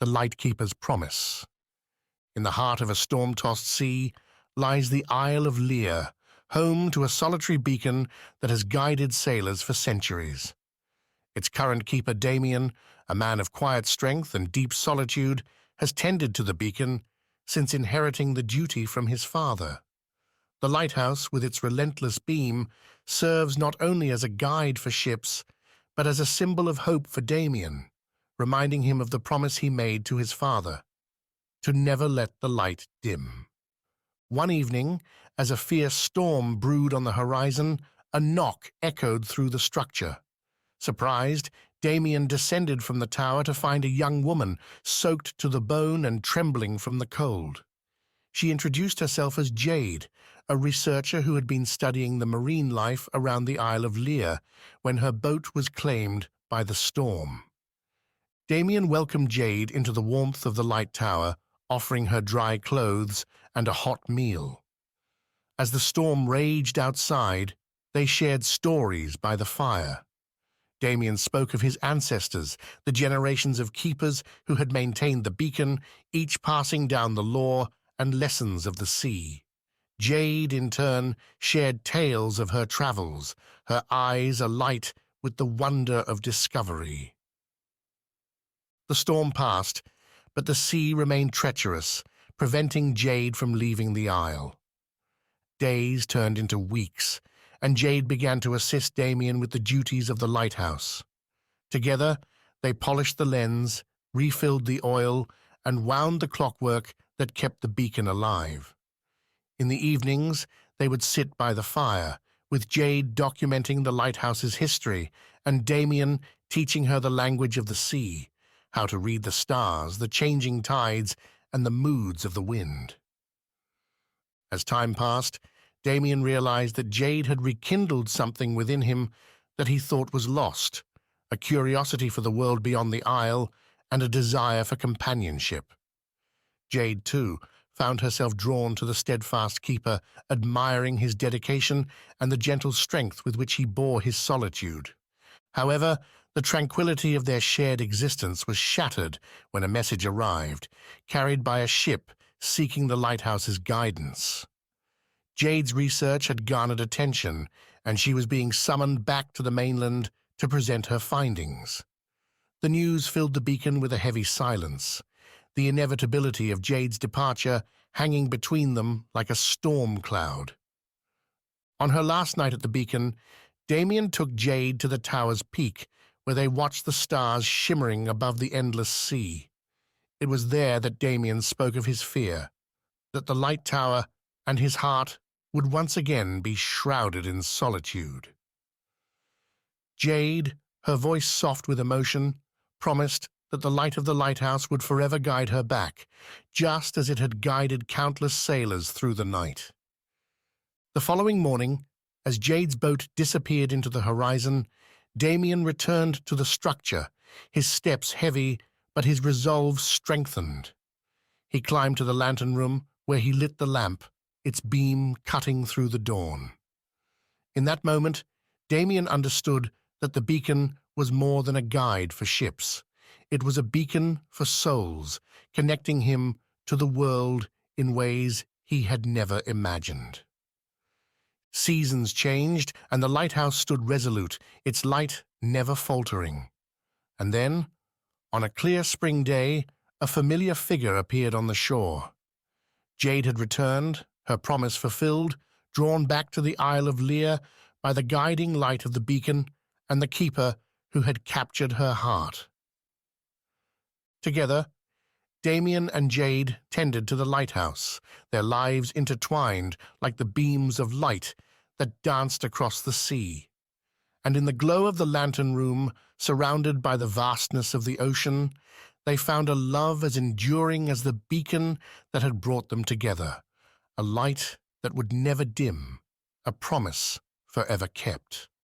the Lightkeeper's promise. In the heart of a storm-tossed sea lies the Isle of Lear, home to a solitary beacon that has guided sailors for centuries. Its current keeper, Damien, a man of quiet strength and deep solitude, has tended to the beacon since inheriting the duty from his father. The lighthouse, with its relentless beam, serves not only as a guide for ships, but as a symbol of hope for Damien, reminding him of the promise he made to his father, to never let the light dim. One evening, as a fierce storm brewed on the horizon, a knock echoed through the structure. Surprised, Damien descended from the tower to find a young woman, soaked to the bone and trembling from the cold. She introduced herself as Jade, a researcher who had been studying the marine life around the Isle of Lear when her boat was claimed by the storm. Damien welcomed Jade into the warmth of the light tower, offering her dry clothes and a hot meal. As the storm raged outside, they shared stories by the fire. Damien spoke of his ancestors, the generations of keepers who had maintained the beacon, each passing down the lore and lessons of the sea. Jade, in turn, shared tales of her travels, her eyes alight with the wonder of discovery. The storm passed, but the sea remained treacherous, preventing Jade from leaving the isle. Days turned into weeks, and Jade began to assist Damien with the duties of the lighthouse. Together, they polished the lens, refilled the oil, and wound the clockwork that kept the beacon alive. In the evenings, they would sit by the fire, with Jade documenting the lighthouse's history and Damien teaching her the language of the sea, how to read the stars, the changing tides, and the moods of the wind. As time passed, Damien realized that Jade had rekindled something within him that he thought was lost, a curiosity for the world beyond the isle and a desire for companionship. Jade, too, found herself drawn to the steadfast keeper, admiring his dedication and the gentle strength with which he bore his solitude. However, the tranquility of their shared existence was shattered when a message arrived, carried by a ship seeking the lighthouse's guidance. Jade's research had garnered attention, and she was being summoned back to the mainland to present her findings. The news filled the beacon with a heavy silence, the inevitability of Jade's departure hanging between them like a storm cloud. On her last night at the beacon, Damien took Jade to the tower's peak, where they watched the stars shimmering above the endless sea. It was there that Damien spoke of his fear, that the light tower and his heart would once again be shrouded in solitude. Jade, her voice soft with emotion, promised that the light of the lighthouse would forever guide her back, just as it had guided countless sailors through the night. The following morning, as Jade's boat disappeared into the horizon, Damien returned to the structure, his steps heavy, but his resolve strengthened. He climbed to the lantern room, where he lit the lamp, its beam cutting through the dawn. In that moment, Damien understood that the beacon was more than a guide for ships. It was a beacon for souls, connecting him to the world in ways he had never imagined. Seasons changed, and the lighthouse stood resolute, its light never faltering. And then, on a clear spring day, a familiar figure appeared on the shore. Jade had returned, her promise fulfilled, drawn back to the Isle of Lear by the guiding light of the beacon and the keeper who had captured her heart. Together, Damien and Jade tended to the lighthouse, their lives intertwined like the beams of light that danced across the sea. And in the glow of the lantern room, surrounded by the vastness of the ocean, they found a love as enduring as the beacon that had brought them together, a light that would never dim, a promise forever kept.